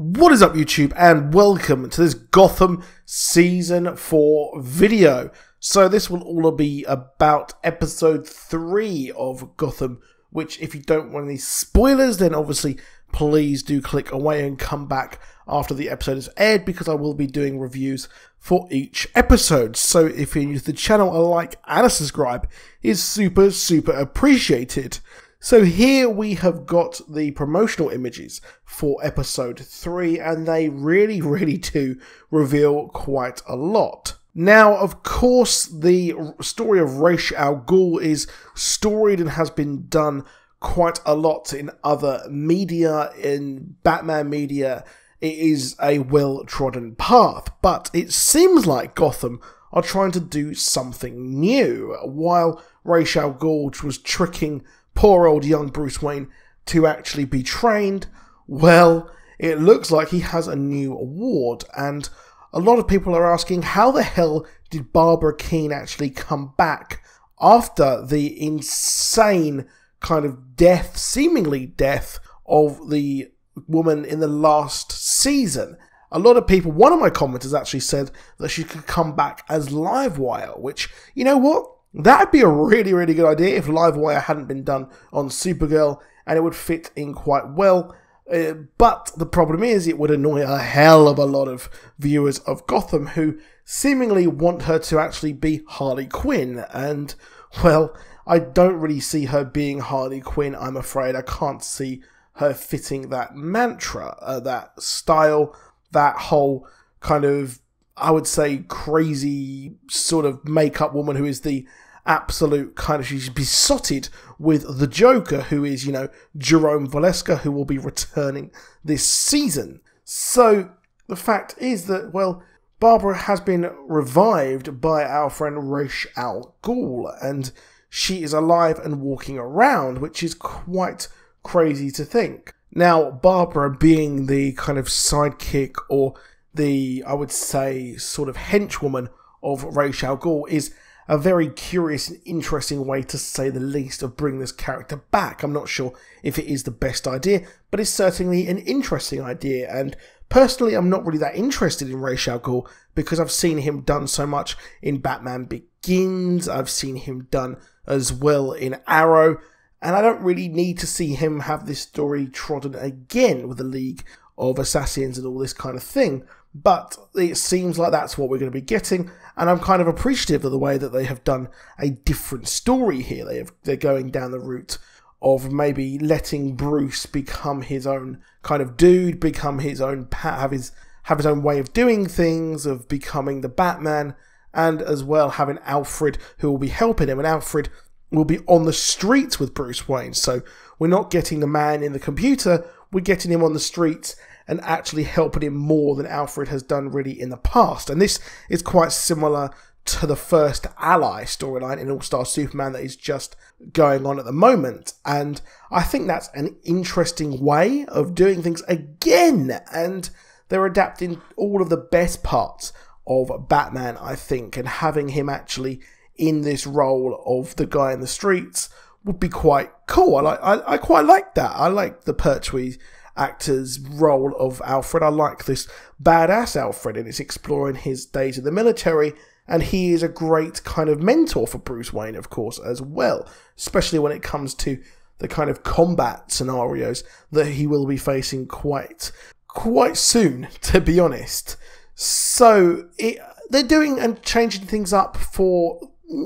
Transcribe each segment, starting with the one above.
What is up YouTube, and welcome to this Gotham Season 4 video. So this will all be about episode 3 of Gotham, which if you don't want any spoilers, then obviously please do click away and come back after the episode is aired, because I will be doing reviews for each episode. So if you're new to the channel, a like and a subscribe is super appreciated. So here we have got the promotional images for episode 3, and they really do reveal quite a lot. Now, of course, the story of Ra's al Ghul is storied and has been done quite a lot in other media, in Batman media. It is a well-trodden path, but it seems like Gotham are trying to do something new. While Ra's al Ghul was tricking poor old young Bruce Wayne to actually be trained, well, it looks like he has a new ward, and a lot of people are asking, how the hell did Barbara Keene actually come back after the insane kind of death, seemingly death, of the woman in the last season? A lot of people, one of my commenters actually said that she could come back as Livewire, which, you know what? That'd be a really good idea if Livewire hadn't been done on Supergirl, and it would fit in quite well. But the problem is, it would annoy a hell of a lot of viewers of Gotham who seemingly want her to actually be Harley Quinn. And, well, I don't really see her being Harley Quinn, I'm afraid. I can't see her fitting that mantra, that style, that whole kind of, I would say, crazy sort of makeup woman who is the absolute kind of, she's besotted with the Joker, who is, you know, Jerome Valeska, who will be returning this season. So the fact is that, well, Barbara has been revived by our friend Ra's al Ghul, and she is alive and walking around, which is quite crazy to think. Now, Barbara being the kind of sidekick, or the, I would say, sort of henchwoman of Ra's al Ghul, is a very curious and interesting way, to say the least, of bringing this character back. I'm not sure if it is the best idea, but it's certainly an interesting idea, and personally I'm not really that interested in Ra's al Ghul, because I've seen him done so much in Batman Begins, I've seen him done as well in Arrow, and I don't really need to see him have this story trodden again with the League of Assassins and all this kind of thing. But it seems like that's what we're going to be getting, and I'm kind of appreciative of the way that they have done a different story here. They're going down the route of maybe letting Bruce become his own kind of dude, become his own, have his own way of doing things, of becoming the Batman, and as well having Alfred who will be helping him, and Alfred will be on the streets with Bruce Wayne. So we're not getting the man in the computer, we're getting him on the streets and actually helping him more than Alfred has done really in the past. And this is quite similar to the first Ally storyline in All-Star Superman that is just going on at the moment. And I think that's an interesting way of doing things again. And they're adapting all of the best parts of Batman, I think, and having him actually in this role of the guy in the streets would be quite cool. I quite like that. I like the Pertwee actor's role of Alfred. I like this badass Alfred, and it's exploring his days in the military, and he is a great kind of mentor for Bruce Wayne, of course, as well, especially when it comes to the kind of combat scenarios that he will be facing quite soon, to be honest. So they're doing and changing things up for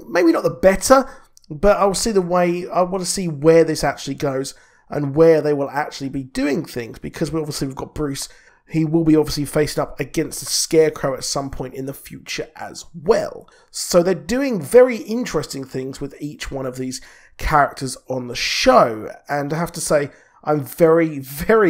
maybe not the better, but I want to see where this actually goes and where they will actually be doing things, because we've got Bruce. He will be obviously facing up against the Scarecrow at some point in the future as well. So they're doing very interesting things with each one of these characters on the show, and I have to say, I'm very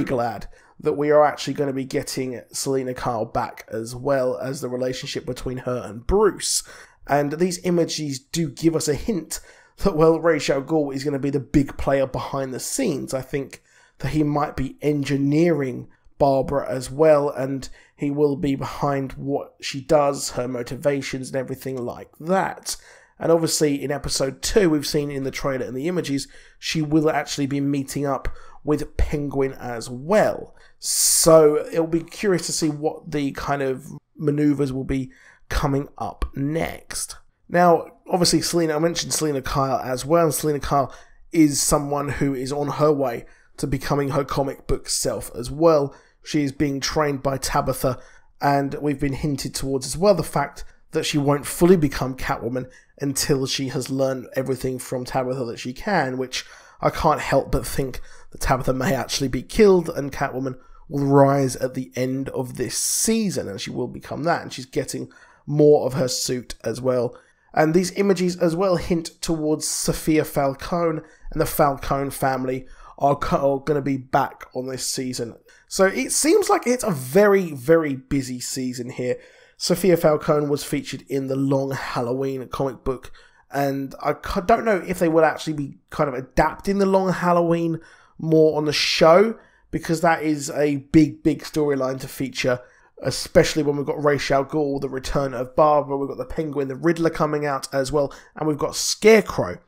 glad that we are actually going to be getting Selina Kyle back, as well as the relationship between her and Bruce. And these images do give us a hint that, well, Ra's al Ghul is going to be the big player behind the scenes. I think that he might be engineering Barbara as well, and he will be behind what she does, her motivations and everything like that. And obviously in episode 2, we've seen in the trailer and the images, she will actually be meeting up with Penguin as well. So it'll be curious to see what the kind of maneuvers will be coming up next. Now, obviously, I mentioned Selena Kyle as well, and Selena Kyle is someone who is on her way to becoming her comic book self as well. She is being trained by Tabitha, and we've been hinted towards as well the fact that she won't fully become Catwoman until she has learned everything from Tabitha that she can, which I can't help but think that Tabitha may actually be killed and Catwoman will rise at the end of this season, and she will become that, and she's getting more of her suit as well. And these images as well hint towards Sophia Falcone, and the Falcone family are going to be back on this season. So it seems like it's a very, very busy season here. Sophia Falcone was featured in the Long Halloween comic book, and I don't know if they will actually be kind of adapting the Long Halloween more on the show, because that is a big, big storyline to feature, especially when we've got Ra's al Ghul, the return of Barbara, we've got the Penguin, the Riddler coming out as well, and we've got Scarecrow.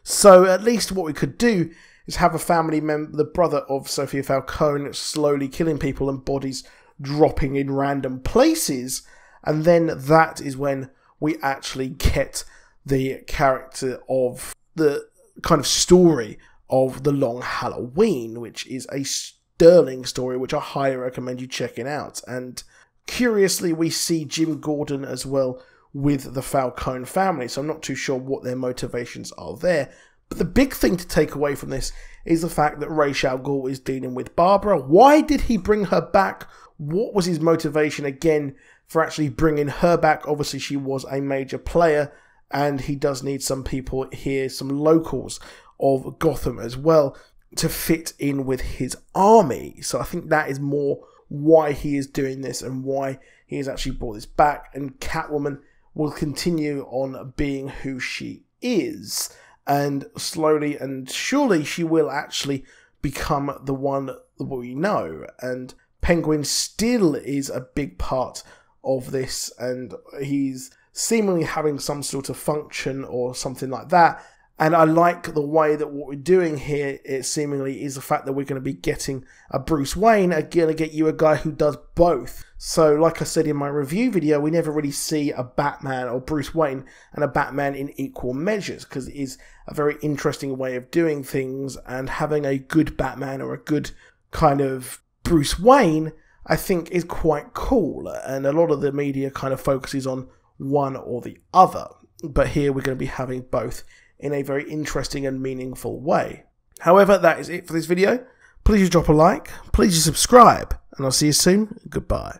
So at least what we could do is have a family member, the brother of Sophia Falcone, slowly killing people and bodies dropping in random places, and then that is when we actually get the character of the kind of story of the Long Halloween, which is a sterling story which I highly recommend you checking out. And curiously, we see Jim Gordon as well with the Falcone family, so I'm not too sure what their motivations are there. But the big thing to take away from this is the fact that Ra's al Ghul is dealing with Barbara. Why did he bring her back? What was his motivation again for actually bringing her back? Obviously, she was a major player, and he does need some people here, some locals of Gotham as well, to fit in with his army. So I think that is more why he is doing this and why he has actually brought this back. And Catwoman will continue on being who she is, and slowly and surely she will actually become the one that we know. And Penguin still is a big part of this, and he's seemingly having some sort of function or something like that. And I like the way that what we're doing here, it seemingly is the fact that we're going to be getting a Bruce Wayne, going to get you a guy who does both. So like I said in my review video, we never really see a Batman or Bruce Wayne and a Batman in equal measures, because it is a very interesting way of doing things, and having a good Batman or a good kind of Bruce Wayne, I think, is quite cool. And a lot of the media kind of focuses on one or the other, but here we're going to be having both in a very interesting and meaningful way. However, that is it for this video. Please drop a like, please subscribe, and I'll see you soon. Goodbye.